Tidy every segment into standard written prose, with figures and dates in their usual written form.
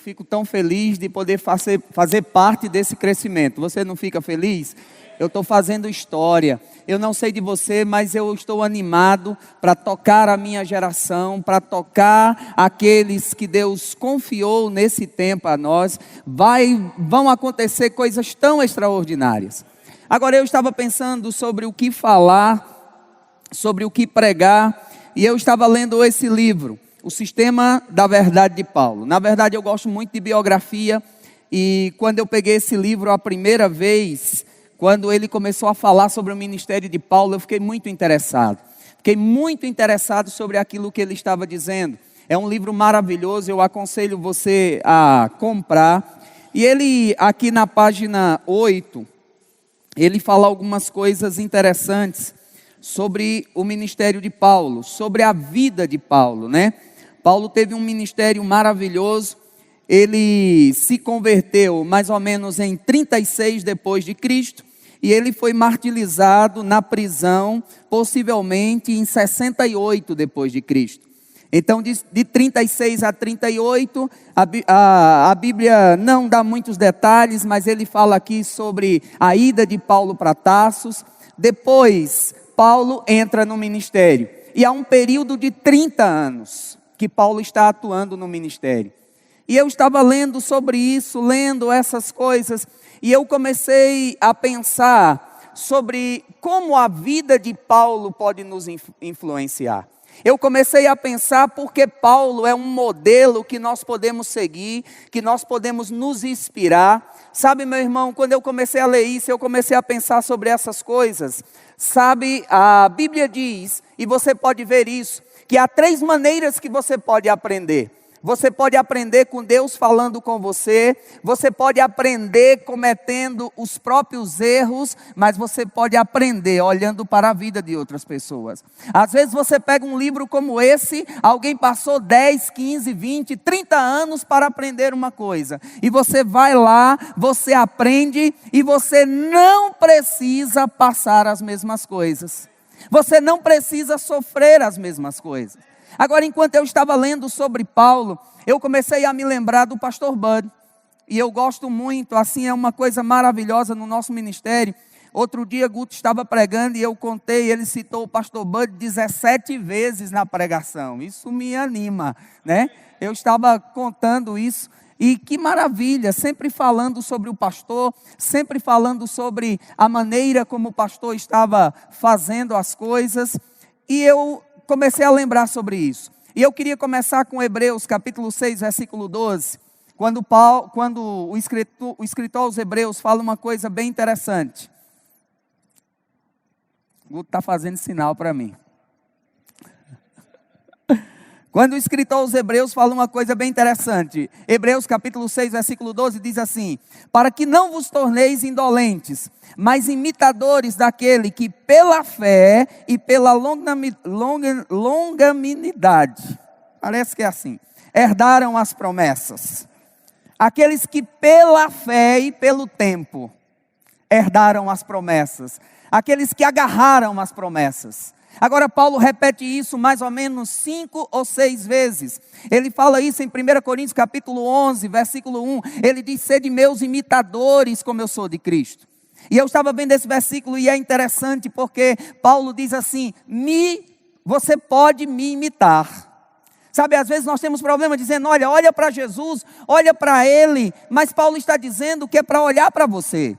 fico tão feliz de poder fazer parte desse crescimento. Você não fica feliz? Eu estou fazendo história. Eu não sei de você, mas eu estou animado para tocar a minha geração, para tocar aqueles que Deus confiou nesse tempo a nós. Vão acontecer coisas tão extraordinárias. Agora eu estava pensando sobre o que falar, sobre o que pregar, e eu estava lendo esse livro, O Sistema da Verdade de Paulo. Na verdade eu gosto muito de biografia, e quando eu peguei esse livro a primeira vez, quando ele começou a falar sobre o ministério de Paulo, eu fiquei muito interessado. Fiquei muito interessado sobre aquilo que ele estava dizendo. É um livro maravilhoso, eu aconselho você a comprar. E ele, aqui na página 8, ele fala algumas coisas interessantes sobre o ministério de Paulo, sobre a vida de Paulo, né? Paulo teve um ministério maravilhoso. Ele se converteu mais ou menos em 36 depois de Cristo. E ele foi martirizado na prisão, possivelmente em 68 depois de Cristo. Então, de 36 a 38, a Bíblia não dá muitos detalhes, mas ele fala aqui sobre a ida de Paulo para Tarsos. Depois, Paulo entra no ministério. E há um período de 30 anos que Paulo está atuando no ministério. E eu estava lendo sobre isso, lendo essas coisas, e eu comecei a pensar sobre como a vida de Paulo pode nos influenciar. Eu comecei a pensar porque Paulo é um modelo que nós podemos seguir, que nós podemos nos inspirar. Sabe, meu irmão, quando eu comecei a ler isso, eu comecei a pensar sobre essas coisas. Sabe, a Bíblia diz, e você pode ver isso, que há 3 maneiras que você pode aprender. Você pode aprender com Deus falando com você, você pode aprender cometendo os próprios erros, mas você pode aprender olhando para a vida de outras pessoas. Às vezes você pega um livro como esse, alguém passou 10, 15, 20, 30 anos para aprender uma coisa. E você vai lá, você aprende e você não precisa passar as mesmas coisas. Você não precisa sofrer as mesmas coisas. Agora, enquanto eu estava lendo sobre Paulo, eu comecei a me lembrar do pastor Bud. E eu gosto muito, assim, é uma coisa maravilhosa no nosso ministério. Outro dia, Guto estava pregando e eu contei, ele citou o pastor Bud 17 vezes na pregação. Isso me anima, né? Eu estava contando isso. E que maravilha, sempre falando sobre o pastor, sempre falando sobre a maneira como o pastor estava fazendo as coisas. E eu comecei a lembrar sobre isso. E eu queria começar com Hebreus capítulo 6, versículo 12. Quando o escritor aos Hebreus fala uma coisa bem interessante. O Guto está fazendo sinal para mim. Quando o escritor aos Hebreus fala uma coisa bem interessante. Hebreus capítulo 6, versículo 12 diz assim: para que não vos torneis indolentes, mas imitadores daquele que pela fé e pela longanimidade, parece que é assim, herdaram as promessas. Aqueles que pela fé e pelo tempo herdaram as promessas. Aqueles que agarraram as promessas. Agora Paulo repete isso mais ou menos 5 ou 6 vezes. Ele fala isso em 1 Coríntios capítulo 11, versículo 1. Ele diz: sede meus imitadores como eu sou de Cristo. E eu estava vendo esse versículo e é interessante porque Paulo diz assim: você pode me imitar. Sabe, às vezes nós temos problema dizendo: olha para Jesus, olha para Ele. Mas Paulo está dizendo que é para olhar para você.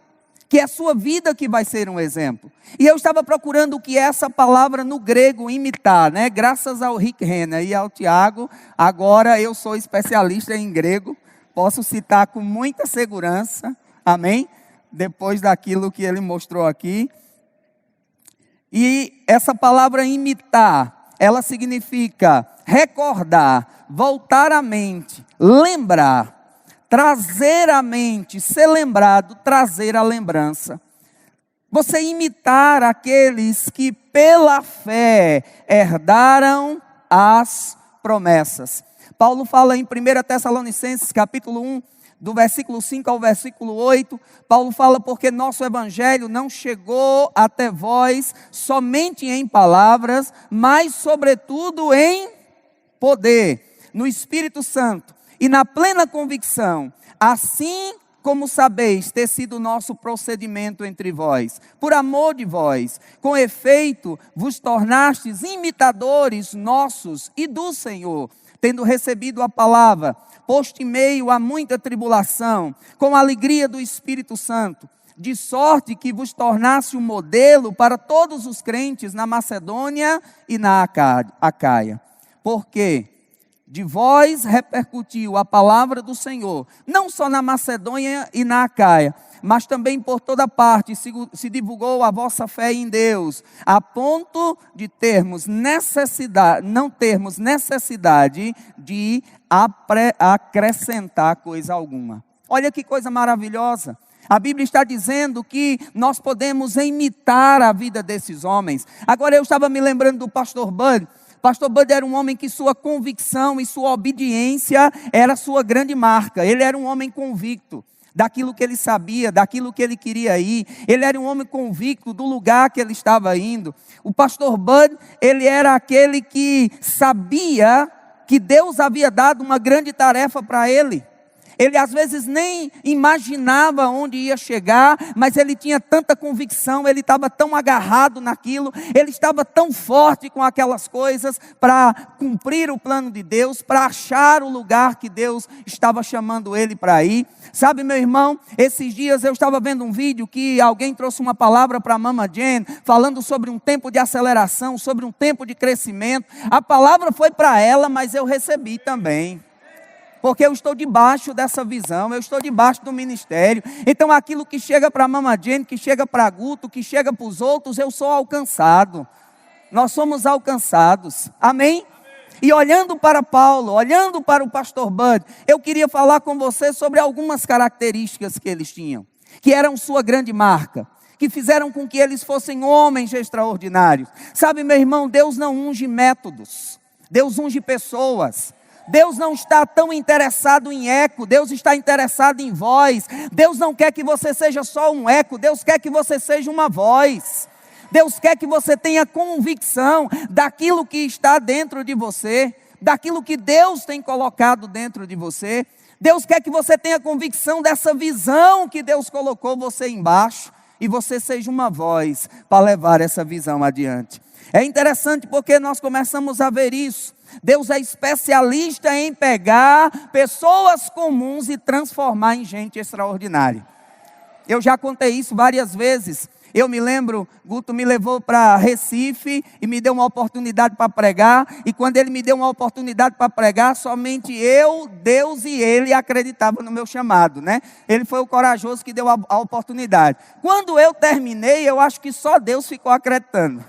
Que é a sua vida que vai ser um exemplo. E eu estava procurando o que é essa palavra no grego, imitar, né? Graças ao Rick Renner e ao Tiago, agora eu sou especialista em grego, posso citar com muita segurança, amém? Depois daquilo que ele mostrou aqui. E essa palavra imitar, ela significa recordar, voltar à mente, lembrar. Trazer à mente, ser lembrado, trazer a lembrança. Você imitar aqueles que pela fé herdaram as promessas. Paulo fala em 1 Tessalonicenses capítulo 1, do versículo 5 ao versículo 8. Paulo fala: porque nosso evangelho não chegou até vós somente em palavras, mas sobretudo em poder, no Espírito Santo. e na plena convicção, assim como sabeis ter sido o nosso procedimento entre vós, por amor de vós, com efeito vos tornastes imitadores nossos e do Senhor, tendo recebido a palavra, posto em meio a muita tribulação, com a alegria do Espírito Santo, de sorte que vos tornasse um modelo para todos os crentes na Macedônia e na Acaia. Porque de vós repercutiu a palavra do Senhor, não só na Macedônia e na Acaia, mas também por toda parte se divulgou a vossa fé em Deus, a ponto de não termos necessidade de acrescentar coisa alguma. Olha que coisa maravilhosa. A Bíblia está dizendo que nós podemos imitar a vida desses homens. Agora eu estava me lembrando do pastor Bud. Pastor Bud era um homem que sua convicção e sua obediência era sua grande marca. Ele era um homem convicto daquilo que ele sabia, daquilo que ele queria ir. Ele era um homem convicto do lugar que ele estava indo. O pastor Bud, ele era aquele que sabia que Deus havia dado uma grande tarefa para ele. Ele às vezes nem imaginava onde ia chegar, mas ele tinha tanta convicção, ele estava tão agarrado naquilo, ele estava tão forte com aquelas coisas para cumprir o plano de Deus, para achar o lugar que Deus estava chamando ele para ir. Sabe, meu irmão, esses dias eu estava vendo um vídeo que alguém trouxe uma palavra para a Mama Jane, falando sobre um tempo de aceleração, sobre um tempo de crescimento. A palavra foi para ela, mas eu recebi também. Porque eu estou debaixo dessa visão, eu estou debaixo do ministério. Então aquilo que chega para a Mama Jane, que chega para Guto, que chega para os outros, eu sou alcançado. Nós somos alcançados. Amém? E olhando para Paulo, olhando para o pastor Bud, eu queria falar com você sobre algumas características que eles tinham, que eram sua grande marca, que fizeram com que eles fossem homens extraordinários. Sabe, meu irmão, Deus não unge métodos, Deus unge pessoas. Deus não está tão interessado em eco, Deus está interessado em voz. Deus não quer que você seja só um eco, Deus quer que você seja uma voz. Deus quer que você tenha convicção daquilo que está dentro de você, daquilo que Deus tem colocado dentro de você. Deus quer que você tenha convicção dessa visão que Deus colocou você embaixo, e você seja uma voz para levar essa visão adiante. É interessante porque nós começamos a ver isso. Deus é especialista em pegar pessoas comuns e transformar em gente extraordinária. Eu já contei isso várias vezes. Eu me lembro, Guto me levou para Recife e me deu uma oportunidade para pregar. E quando ele me deu uma oportunidade para pregar, somente eu, Deus e ele acreditavam no meu chamado, né? Ele foi o corajoso que deu a oportunidade. Quando eu terminei, eu acho que só Deus ficou acreditando.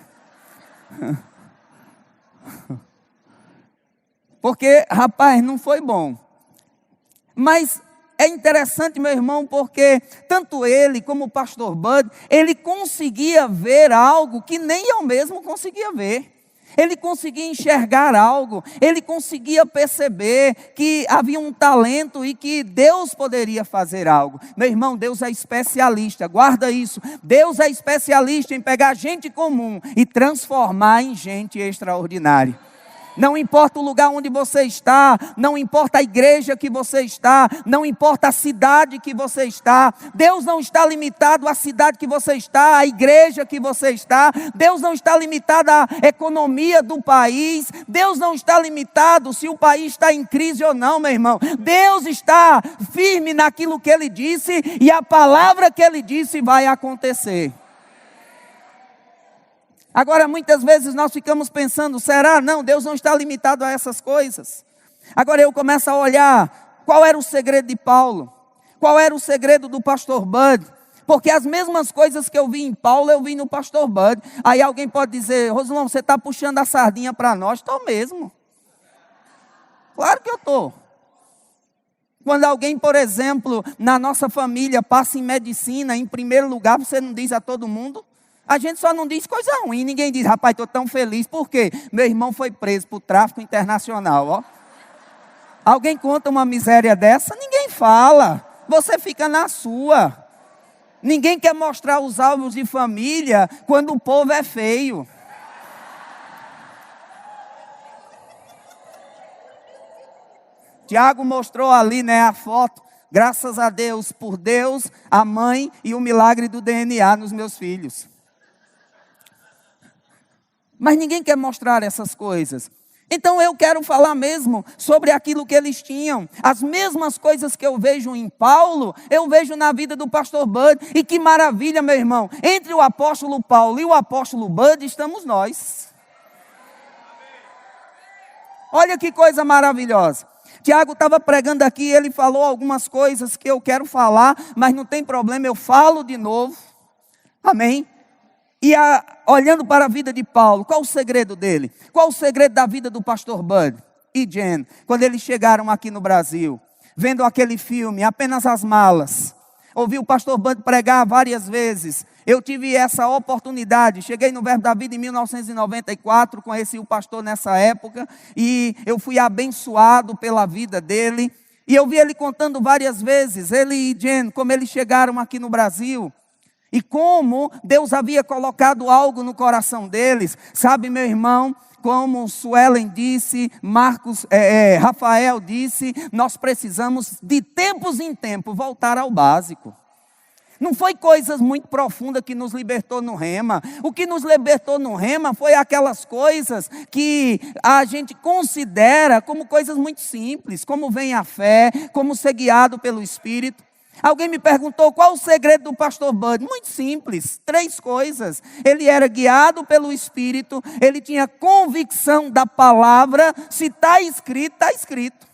Porque, rapaz, não foi bom. Mas é interessante, meu irmão, porque tanto ele como o pastor Bud, ele conseguia ver algo que nem eu mesmo conseguia ver. Ele conseguia enxergar algo, ele conseguia perceber que havia um talento e que Deus poderia fazer algo. Meu irmão, Deus é especialista, guarda isso. Deus é especialista em pegar gente comum e transformar em gente extraordinária. Não importa o lugar onde você está, não importa a igreja que você está, não importa a cidade que você está. Deus não está limitado à cidade que você está, à igreja que você está. Deus não está limitado à economia do país. Deus não está limitado se o país está em crise ou não, meu irmão. Deus está firme naquilo que Ele disse e a palavra que Ele disse vai acontecer. Agora, muitas vezes nós ficamos pensando, será? Não, Deus não está limitado a essas coisas. Agora eu começo a olhar, qual era o segredo de Paulo? Qual era o segredo do pastor Bud? Porque as mesmas coisas que eu vi em Paulo, eu vi no pastor Bud. Aí alguém pode dizer, Rosilon, você está puxando a sardinha para nós? Estou mesmo. Claro que eu estou. Quando alguém, por exemplo, na nossa família passa em medicina, em primeiro lugar, você não diz a todo mundo? A gente só não diz coisa ruim, ninguém diz, rapaz, estou tão feliz, por quê? Meu irmão foi preso por tráfico internacional, ó. Alguém conta uma miséria dessa? Ninguém fala, você fica na sua. Ninguém quer mostrar os álbuns de família quando o povo é feio. Tiago mostrou ali, né, a foto. Graças a Deus, por Deus, a mãe e o milagre do DNA nos meus filhos. Mas ninguém quer mostrar essas coisas. Então eu quero falar mesmo sobre aquilo que eles tinham. As mesmas coisas que eu vejo em Paulo, eu vejo na vida do pastor Bud. E que maravilha, meu irmão. Entre o apóstolo Paulo e o apóstolo Bud estamos nós. Olha que coisa maravilhosa. Tiago estava pregando aqui, ele falou algumas coisas que eu quero falar, mas não tem problema, eu falo de novo. Amém? E olhando para a vida de Paulo, qual o segredo dele? Qual o segredo da vida do pastor Bud e Jen, quando eles chegaram aqui no Brasil, vendo aquele filme, Apenas as Malas? Ouvi o pastor Bud pregar várias vezes. Eu tive essa oportunidade, cheguei no Verbo da Vida em 1994, conheci o pastor nessa época, e eu fui abençoado pela vida dele. E eu vi ele contando várias vezes, ele e Jen, como eles chegaram aqui no Brasil. E como Deus havia colocado algo no coração deles. Sabe, meu irmão, como Suelen disse, Rafael disse, nós precisamos de tempos em tempos voltar ao básico. Não foi coisas muito profundas que nos libertou no rema. O que nos libertou no rema foi aquelas coisas que a gente considera como coisas muito simples. Como vem a fé, como ser guiado pelo Espírito. Alguém me perguntou qual o segredo do pastor Bud. Muito simples, 3 coisas. Ele era guiado pelo Espírito, ele tinha convicção da palavra. Se está escrito, está escrito.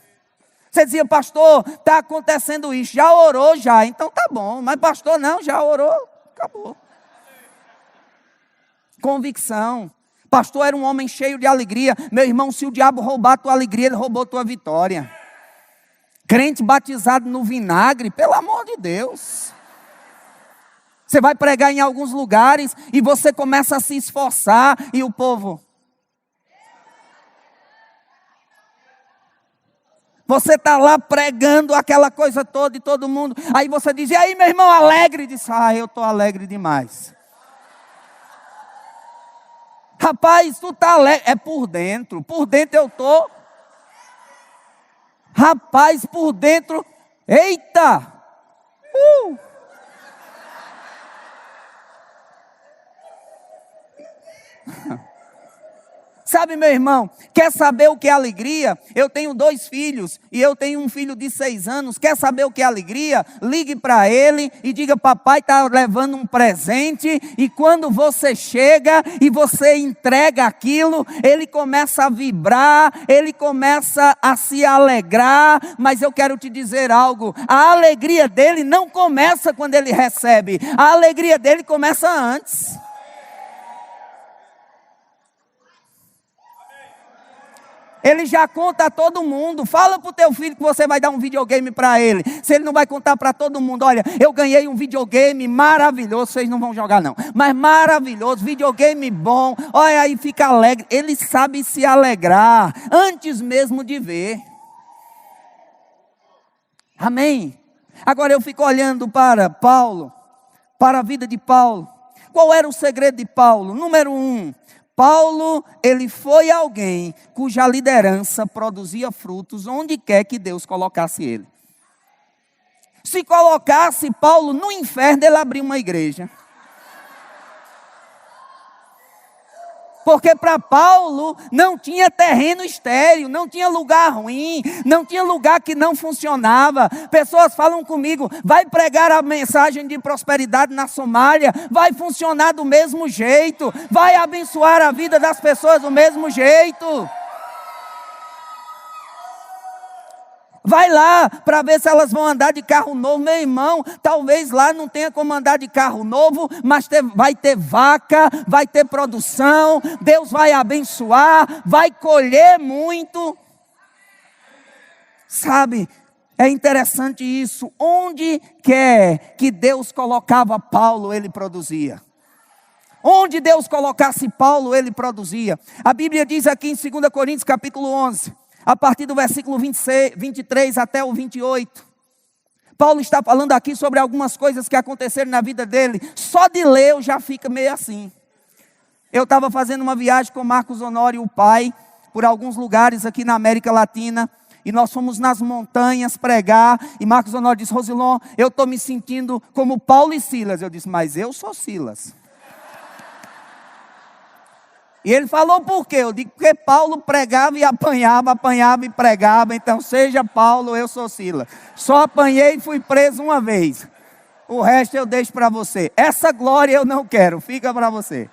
Você dizia, pastor, está acontecendo isso, já orou já, então tá bom. Mas pastor, não, já orou, acabou. Convicção. Pastor era um homem cheio de alegria. Meu irmão, se o diabo roubar a tua alegria, ele roubou a tua vitória. Crente batizado no vinagre, pelo amor de Deus. Você vai pregar em alguns lugares e você começa a se esforçar e o povo... Você está lá pregando aquela coisa toda e todo mundo. Aí você diz, e aí meu irmão, alegre? Diz, eu estou alegre demais. Rapaz, tu está alegre. É por dentro eu estou. Rapaz, por dentro, eita! Sabe, meu irmão, quer saber o que é alegria? Eu tenho 2 filhos e eu tenho um filho de 6 anos. Quer saber o que é alegria? Ligue para ele e diga, papai está levando um presente. E quando você chega e você entrega aquilo, ele começa a vibrar, ele começa a se alegrar. Mas eu quero te dizer algo, a alegria dele não começa quando ele recebe. A alegria dele começa antes. Ele já conta a todo mundo. Fala para o teu filho que você vai dar um videogame para ele. Se ele não vai contar para todo mundo, olha, eu ganhei um videogame maravilhoso. Vocês não vão jogar não, mas maravilhoso, videogame bom. Olha aí, fica alegre. Ele sabe se alegrar antes mesmo de ver. Amém? Agora eu fico olhando para Paulo, para a vida de Paulo. Qual era o segredo de Paulo? Número 1. Paulo, ele foi alguém cuja liderança produzia frutos onde quer que Deus colocasse ele. Se colocasse Paulo no inferno, ele abriu uma igreja. Porque para Paulo não tinha terreno estéril, não tinha lugar ruim, não tinha lugar que não funcionava. Pessoas falam comigo, vai pregar a mensagem de prosperidade na Somália, vai funcionar do mesmo jeito, vai abençoar a vida das pessoas do mesmo jeito. Vai lá para ver se elas vão andar de carro novo. Meu irmão, talvez lá não tenha como andar de carro novo, mas vai ter vaca, vai ter produção, Deus vai abençoar, vai colher muito. Sabe, é interessante isso. Onde quer que Deus colocava Paulo, ele produzia. Onde Deus colocasse Paulo, ele produzia. A Bíblia diz aqui em 2 Coríntios capítulo 11... a partir do versículo 23 até o 28. Paulo está falando aqui sobre algumas coisas que aconteceram na vida dele. Só de ler eu já fico meio assim. Eu estava fazendo uma viagem com Marcos Honório, o pai, por alguns lugares aqui na América Latina. E nós fomos nas montanhas pregar. E Marcos Honório disse: Rosilon, eu estou me sentindo como Paulo e Silas. Eu disse: mas eu sou Silas. E ele falou: por quê? Eu digo: porque Paulo pregava e apanhava, apanhava e pregava. Então seja Paulo, eu sou Silas. Só apanhei e fui preso uma vez. O resto eu deixo para você. Essa glória eu não quero, fica para você.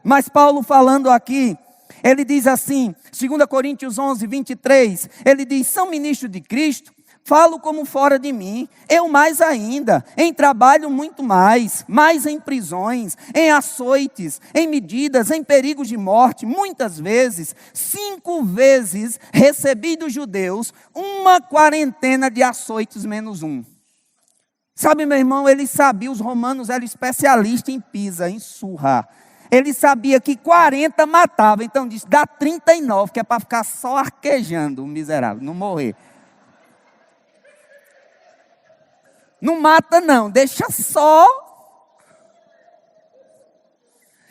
Mas Paulo falando aqui, ele diz assim, 2 Coríntios 11, 23, ele diz: são ministros de Cristo, falo como fora de mim, eu mais ainda, em trabalho muito mais em prisões, em açoites, em medidas, em perigos de morte, muitas vezes, 5 vezes recebi dos judeus uma quarentena de açoites menos um. Sabe, meu irmão, ele sabia, os romanos eram especialistas em pisa, em surra. Ele sabia que 40 matava, então disse: dá 39, que é para ficar só arquejando o miserável, não morrer. Não mata não, deixa só.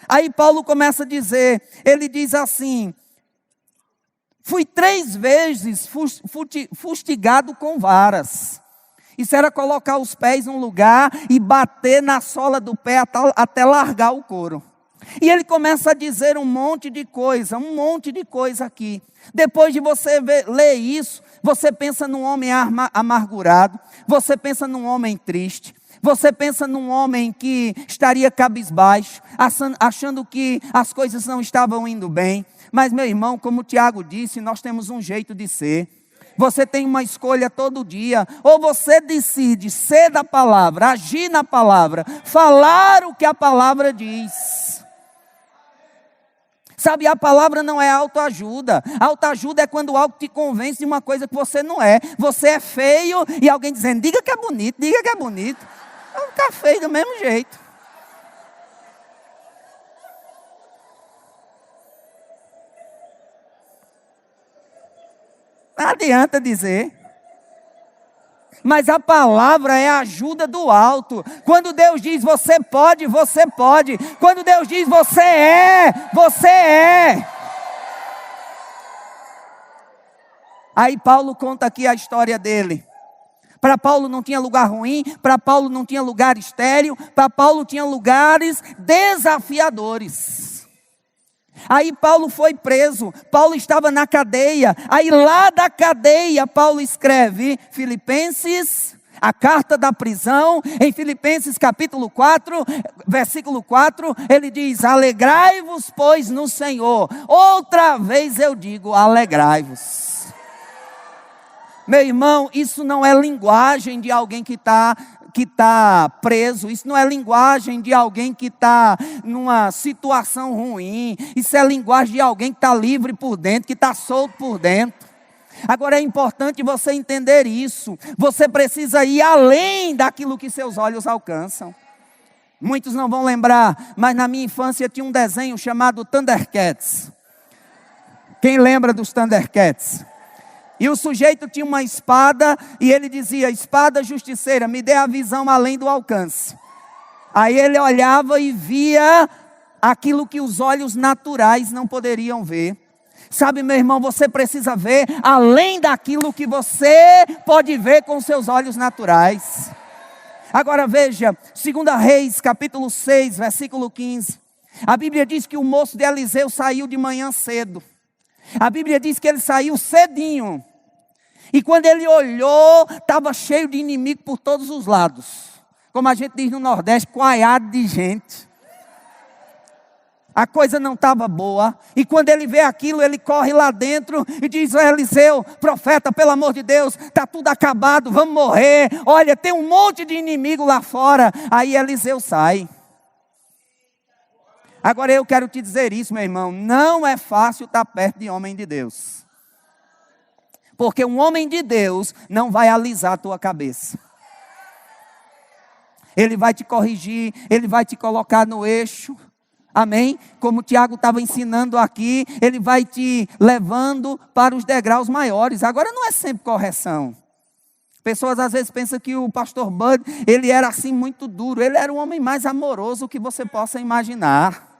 Aí Paulo começa a dizer, ele diz assim: fui 3 vezes fustigado com varas. Isso era colocar os pés num lugar e bater na sola do pé até largar o couro. E ele começa a dizer um monte de coisa aqui. Depois de você ler isso, você pensa num homem amargurado, você pensa num homem triste, você pensa num homem que estaria cabisbaixo, achando que as coisas não estavam indo bem. Mas, meu irmão, como o Tiago disse, nós temos um jeito de ser. Você tem uma escolha todo dia, ou você decide ser da palavra, agir na palavra, falar o que a palavra diz. Sabe, a palavra não é autoajuda. Autoajuda é quando algo te convence de uma coisa que você não é. Você é feio e alguém dizendo: diga que é bonito, diga que é bonito. Vai ficar feio do mesmo jeito. Não adianta dizer. Mas a palavra é a ajuda do alto. Quando Deus diz você pode, você pode. Quando Deus diz você é, você é. Aí Paulo conta aqui a história dele. Para Paulo não tinha lugar ruim, para Paulo não tinha lugar estéril, para Paulo tinha lugares desafiadores. Aí Paulo foi preso, Paulo estava na cadeia, aí lá da cadeia Paulo escreve Filipenses, a carta da prisão, em Filipenses capítulo 4, versículo 4, ele diz: alegrai-vos pois no Senhor, outra vez eu digo, alegrai-vos. Meu irmão, isso não é linguagem de alguém que está preso, isso não é linguagem de alguém que está numa situação ruim, isso é linguagem de alguém que está livre por dentro, que está solto por dentro. Agora é importante você entender isso, você precisa ir além daquilo que seus olhos alcançam. Muitos não vão lembrar, mas na minha infância tinha um desenho chamado Thundercats. Quem lembra dos Thundercats? E o sujeito tinha uma espada e ele dizia: espada justiceira, me dê a visão além do alcance. Aí ele olhava e via aquilo que os olhos naturais não poderiam ver. Sabe, meu irmão, você precisa ver além daquilo que você pode ver com seus olhos naturais. Agora veja, 2 Reis, capítulo 6, versículo 15. A Bíblia diz que o moço de Eliseu saiu de manhã cedo. A Bíblia diz que ele saiu cedinho. E quando ele olhou, estava cheio de inimigo por todos os lados. Como a gente diz no Nordeste, coaiado de gente. A coisa não estava boa. E quando ele vê aquilo, ele corre lá dentro e diz: Eliseu, profeta, pelo amor de Deus, está tudo acabado, vamos morrer. Olha, tem um monte de inimigo lá fora. Aí Eliseu sai. Agora eu quero te dizer isso, meu irmão, não é fácil estar perto de homem de Deus. Porque um homem de Deus não vai alisar a tua cabeça. Ele vai te corrigir, ele vai te colocar no eixo. Amém? Como o Tiago estava ensinando aqui, ele vai te levando para os degraus maiores. Agora não é sempre correção. Pessoas às vezes pensam que o pastor Bud, ele era assim muito duro. Ele era o homem mais amoroso que você possa imaginar.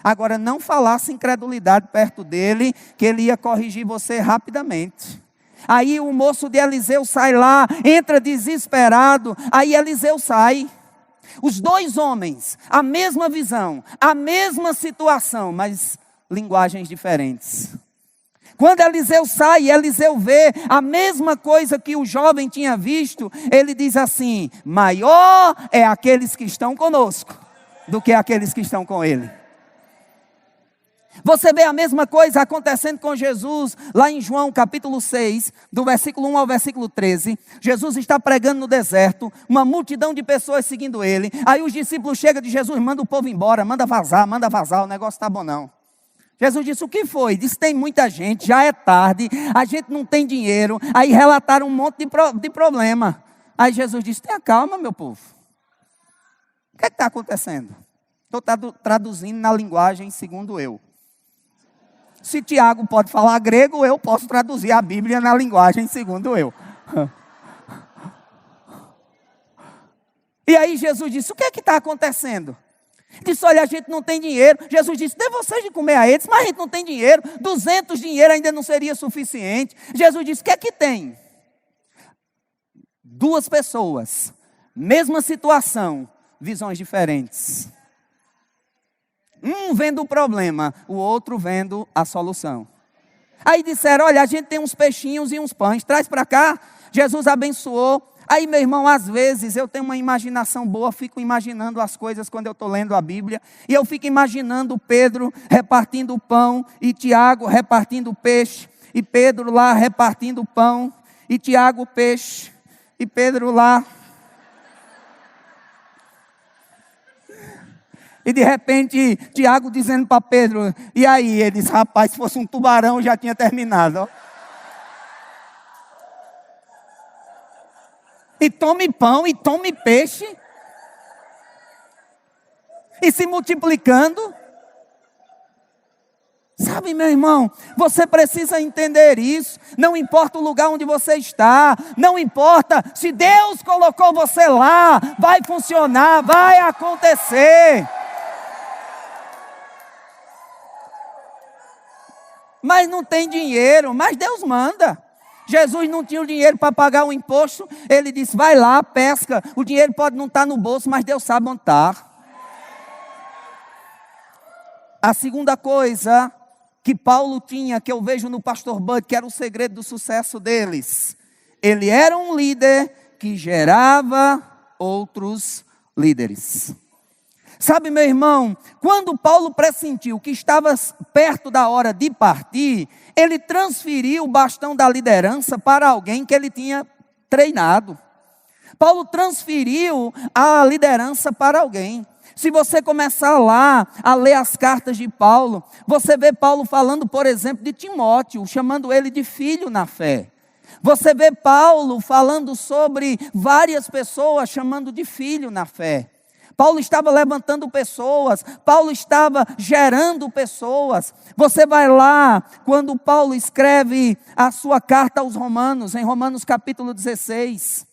Agora, não falasse incredulidade perto dele, que ele ia corrigir você rapidamente. Aí o moço de Eliseu sai lá, entra desesperado, aí Eliseu sai. Os dois homens, a mesma visão, a mesma situação, mas linguagens diferentes. Quando Eliseu sai, Eliseu vê a mesma coisa que o jovem tinha visto, ele diz assim: maior é aqueles que estão conosco, do que aqueles que estão com ele. Você vê a mesma coisa acontecendo com Jesus, lá em João capítulo 6, do versículo 1 ao versículo 13. Jesus está pregando no deserto, uma multidão de pessoas seguindo ele. Aí os discípulos chegam de Jesus, manda o povo embora, manda vazar, o negócio está bom não. Jesus disse: o que foi? Disse: tem muita gente, já é tarde, a gente não tem dinheiro. Aí relataram um monte de problema. Aí Jesus disse: tenha calma, meu povo. O que está acontecendo? Estou traduzindo na linguagem segundo eu. Se Tiago pode falar grego, eu posso traduzir a Bíblia na linguagem segundo eu. E aí Jesus disse: o que é que está acontecendo? Disse: olha, a gente não tem dinheiro. Jesus disse: dê vocês de comer a eles, mas a gente não tem dinheiro. 200 dinheiro ainda não seria suficiente. Jesus disse: o que é que tem? Duas pessoas, mesma situação, visões diferentes. Um vendo o problema, o outro vendo a solução. Aí disseram: olha, a gente tem uns peixinhos e uns pães, traz para cá. Jesus abençoou. Aí, meu irmão, às vezes eu tenho uma imaginação boa, fico imaginando as coisas quando eu estou lendo a Bíblia. E eu fico imaginando Pedro repartindo o pão, e Tiago repartindo o peixe, e Pedro lá repartindo o pão, e Tiago o peixe, e Pedro lá. E de repente, Tiago dizendo para Pedro: e aí? Ele disse: rapaz, se fosse um tubarão já tinha terminado. Ó. E tome pão, e tome peixe. E se multiplicando. Sabe, meu irmão, você precisa entender isso. Não importa o lugar onde você está. Não importa se Deus colocou você lá. Vai funcionar, vai acontecer. Mas não tem dinheiro, mas Deus manda. Jesus não tinha o dinheiro para pagar o imposto. Ele disse: vai lá, pesca. O dinheiro pode não estar no bolso, mas Deus sabe onde está. A segunda coisa que Paulo tinha, que eu vejo no pastor Bud, que era o segredo do sucesso deles. Ele era um líder que gerava outros líderes. Sabe, meu irmão, quando Paulo pressentiu que estava perto da hora de partir, ele transferiu o bastão da liderança para alguém que ele tinha treinado. Paulo transferiu a liderança para alguém. Se você começar lá a ler as cartas de Paulo, você vê Paulo falando, por exemplo, de Timóteo, chamando ele de filho na fé. Você vê Paulo falando sobre várias pessoas, chamando de filho na fé. Paulo estava levantando pessoas, Paulo estava gerando pessoas. Você vai lá, quando Paulo escreve a sua carta aos Romanos, em Romanos capítulo 16.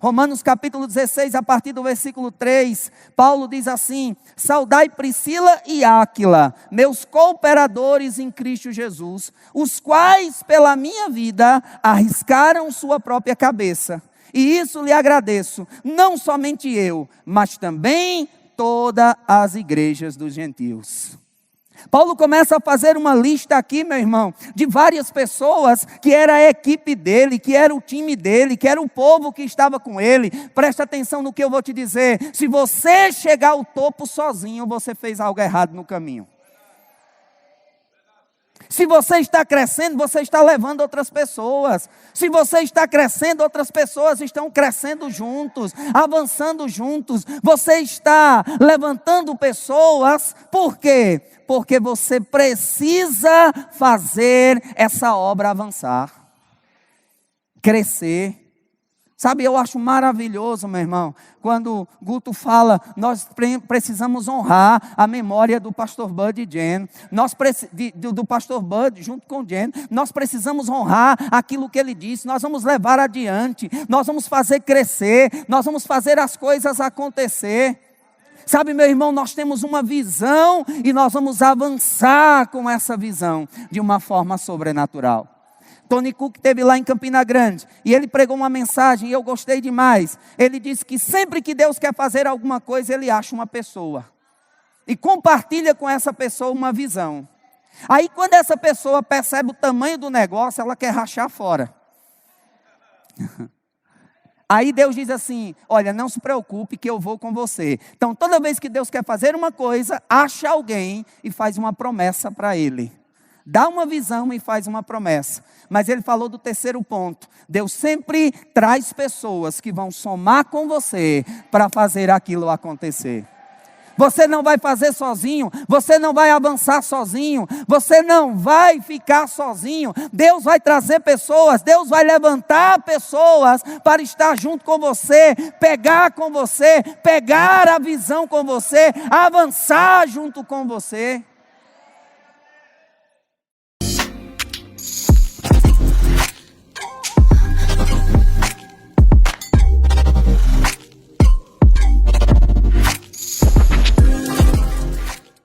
Romanos capítulo 16, a partir do versículo 3, Paulo diz assim: saudai Priscila e Áquila, meus cooperadores em Cristo Jesus, os quais pela minha vida arriscaram sua própria cabeça. E isso lhe agradeço, não somente eu, mas também todas as igrejas dos gentios. Paulo começa a fazer uma lista aqui, meu irmão, de várias pessoas que era a equipe dele, que era o time dele, que era o povo que estava com ele. Presta atenção no que eu vou te dizer: se você chegar ao topo sozinho, você fez algo errado no caminho. Se você está crescendo, você está levando outras pessoas. Se você está crescendo, outras pessoas estão crescendo juntos, avançando juntos. Você está levantando pessoas. Por quê? Porque você precisa fazer essa obra avançar, crescer. Sabe, eu acho maravilhoso, meu irmão, quando Guto fala: nós precisamos honrar a memória do pastor Bud e Jen, do pastor Bud junto com Jen. Nós precisamos honrar aquilo que ele disse, nós vamos levar adiante, nós vamos fazer crescer, nós vamos fazer as coisas acontecer. Sabe, meu irmão, nós temos uma visão e nós vamos avançar com essa visão de uma forma sobrenatural. Tony Cook esteve lá em Campina Grande e ele pregou uma mensagem e eu gostei demais. Ele disse que sempre que Deus quer fazer alguma coisa, Ele acha uma pessoa e compartilha com essa pessoa uma visão. Aí quando essa pessoa percebe o tamanho do negócio, ela quer rachar fora. Aí Deus diz assim: olha, não se preocupe que eu vou com você. Então toda vez que Deus quer fazer uma coisa, acha alguém e faz uma promessa para Ele. Dá uma visão e faz uma promessa. Mas Ele falou do terceiro ponto. Deus sempre traz pessoas que vão somar com você para fazer aquilo acontecer. Você não vai fazer sozinho, você não vai avançar sozinho, você não vai ficar sozinho. Deus vai trazer pessoas, Deus vai levantar pessoas para estar junto com você, pegar a visão com você, avançar junto com você.